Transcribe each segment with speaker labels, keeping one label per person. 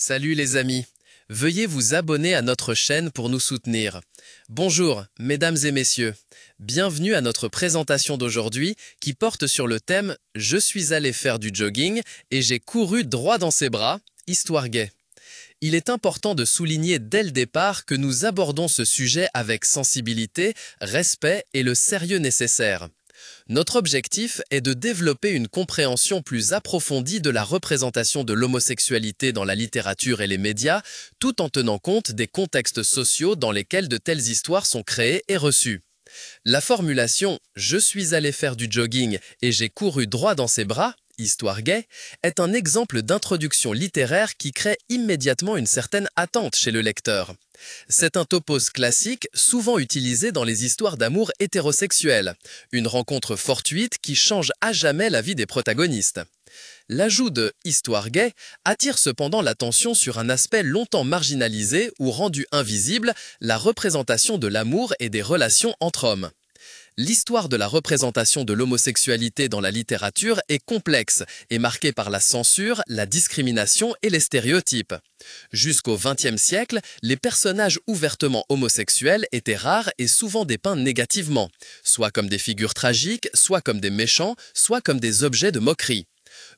Speaker 1: Salut les amis, veuillez vous abonner à notre chaîne pour nous soutenir. Bonjour, mesdames et messieurs, bienvenue à notre présentation d'aujourd'hui qui porte sur le thème « Je suis allé faire du jogging et j'ai couru droit dans ses bras, histoire gay ». Il est important de souligner dès le départ que nous abordons ce sujet avec sensibilité, respect et le sérieux nécessaire. Notre objectif est de développer une compréhension plus approfondie de la représentation de l'homosexualité dans la littérature et les médias, tout en tenant compte des contextes sociaux dans lesquels de telles histoires sont créées et reçues. La formulation « Je suis allé faire du jogging et j'ai couru droit dans ses bras » histoire gay, est un exemple d'introduction littéraire qui crée immédiatement une certaine attente chez le lecteur. C'est un topos classique souvent utilisé dans les histoires d'amour hétérosexuelles, une rencontre fortuite qui change à jamais la vie des protagonistes. L'ajout de « histoire gay » attire cependant l'attention sur un aspect longtemps marginalisé ou rendu invisible, la représentation de l'amour et des relations entre hommes. L'histoire de la représentation de l'homosexualité dans la littérature est complexe et marquée par la censure, la discrimination et les stéréotypes. Jusqu'au XXe siècle, les personnages ouvertement homosexuels étaient rares et souvent dépeints négativement, soit comme des figures tragiques, soit comme des méchants, soit comme des objets de moquerie.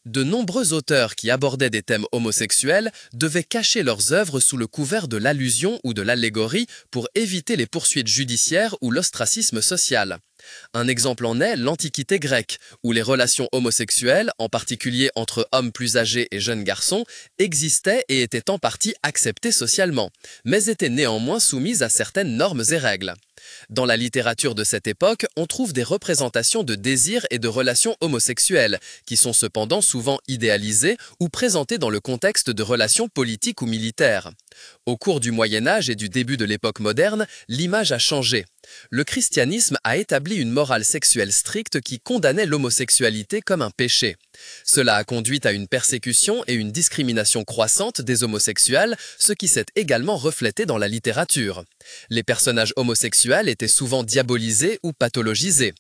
Speaker 1: De nombreux auteurs qui abordaient des thèmes homosexuels devaient cacher leurs œuvres sous le couvert de l'allusion ou de l'allégorie pour éviter les poursuites judiciaires ou l'ostracisme social. Un exemple en est l'Antiquité grecque, où les relations homosexuelles, en particulier entre hommes plus âgés et jeunes garçons, existaient et étaient en partie acceptées socialement, mais étaient néanmoins soumises à certaines normes et règles. Dans la littérature de cette époque, on trouve des représentations de désirs et de relations homosexuelles, qui sont cependant souvent idéalisées ou présentées dans le contexte de relations politiques ou militaires. Au cours du Moyen-Âge et du début de l'époque moderne, l'image a changé. Le christianisme a établi une morale sexuelle stricte qui condamnait l'homosexualité comme un péché. Cela a conduit à une persécution et une discrimination croissante des homosexuels, ce qui s'est également reflété dans la littérature. Les personnages homosexuels étaient souvent diabolisés ou pathologisés.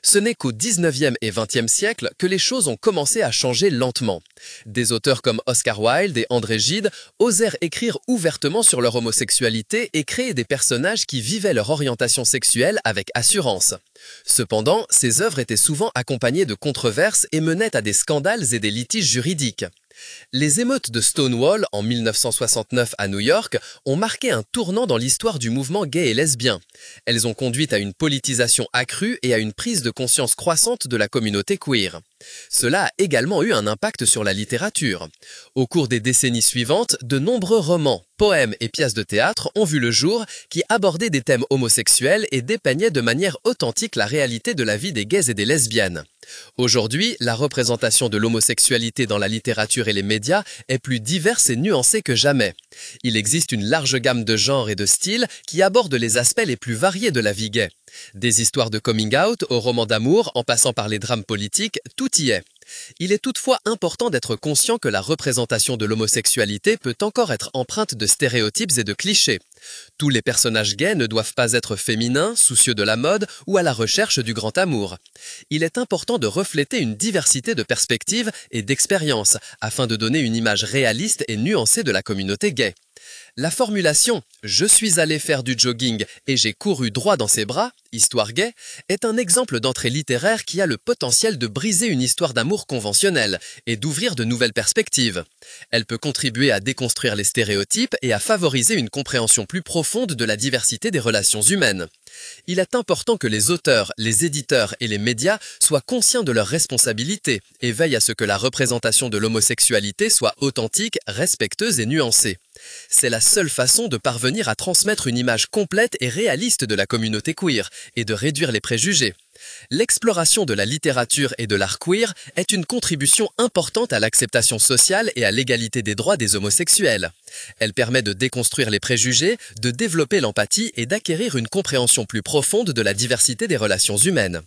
Speaker 1: Ce n'est qu'au XIXe et XXe siècle que les choses ont commencé à changer lentement. Des auteurs comme Oscar Wilde et André Gide osèrent écrire ouvertement sur leur homosexualité et créer des personnages qui vivaient leur orientation sexuelle avec assurance. Cependant, ces œuvres étaient souvent accompagnées de controverses et menaient à des scandales et des litiges juridiques. Les émeutes de Stonewall en 1969 à New York ont marqué un tournant dans l'histoire du mouvement gay et lesbien. Elles ont conduit à une politisation accrue et à une prise de conscience croissante de la communauté queer. Cela a également eu un impact sur la littérature. Au cours des décennies suivantes, de nombreux romans, poèmes et pièces de théâtre ont vu le jour qui abordaient des thèmes homosexuels et dépeignaient de manière authentique la réalité de la vie des gays et des lesbiennes. Aujourd'hui, la représentation de l'homosexualité dans la littérature et les médias est plus diverse et nuancée que jamais. Il existe une large gamme de genres et de styles qui abordent les aspects les plus variés de la vie gay. Des histoires de coming out aux romans d'amour en passant par les drames politiques, tout y est. Il est toutefois important d'être conscient que la représentation de l'homosexualité peut encore être empreinte de stéréotypes et de clichés. Tous les personnages gays ne doivent pas être féminins, soucieux de la mode ou à la recherche du grand amour. Il est important de refléter une diversité de perspectives et d'expériences afin de donner une image réaliste et nuancée de la communauté gay. La formulation « Je suis allé faire du jogging et j'ai couru droit dans ses bras » histoire gay, est un exemple d'entrée littéraire qui a le potentiel de briser une histoire d'amour conventionnelle et d'ouvrir de nouvelles perspectives. Elle peut contribuer à déconstruire les stéréotypes et à favoriser une compréhension plus profonde de la diversité des relations humaines. Il est important que les auteurs, les éditeurs et les médias soient conscients de leurs responsabilités et veillent à ce que la représentation de l'homosexualité soit authentique, respectueuse et nuancée. C'est la seule façon de parvenir à transmettre une image complète et réaliste de la communauté queer et de réduire les préjugés. L'exploration de la littérature et de l'art queer est une contribution importante à l'acceptation sociale et à l'égalité des droits des homosexuels. Elle permet de déconstruire les préjugés, de développer l'empathie et d'acquérir une compréhension plus profonde de la diversité des relations humaines.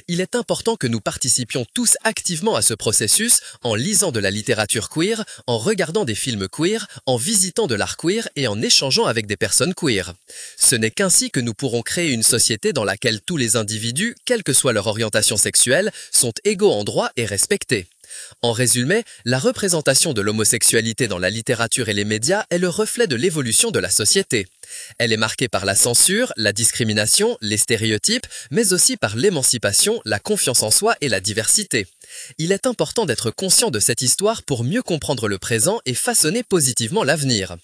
Speaker 1: Il est important que nous participions tous activement à ce processus en lisant de la littérature queer, en regardant des films queer, en visitant de l'art queer et en échangeant avec des personnes queer. Ce n'est qu'ainsi que nous pourrons créer une société dans laquelle tous les individus, quelle que soit leur orientation sexuelle, sont égaux en droit et respectés. En résumé, la représentation de l'homosexualité dans la littérature et les médias est le reflet de l'évolution de la société. Elle est marquée par la censure, la discrimination, les stéréotypes, mais aussi par l'émancipation, la confiance en soi et la diversité. Il est important d'être conscient de cette histoire pour mieux comprendre le présent et façonner positivement l'avenir.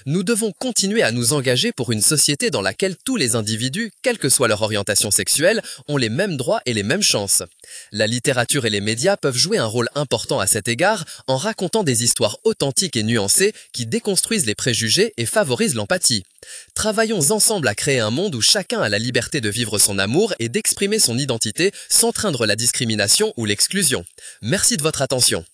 Speaker 1: Nous devons continuer à nous engager pour une société dans laquelle tous les individus, quelle que soit leur orientation sexuelle, ont les mêmes droits et les mêmes chances. La littérature et les médias peuvent jouer un rôle important à cet égard en racontant des histoires authentiques et nuancées qui déconstruisent les préjugés et favorisent l'empathie. Travaillons ensemble à créer un monde où chacun a la liberté de vivre son amour et d'exprimer son identité sans craindre la discrimination ou l'exclusion. Merci de votre attention.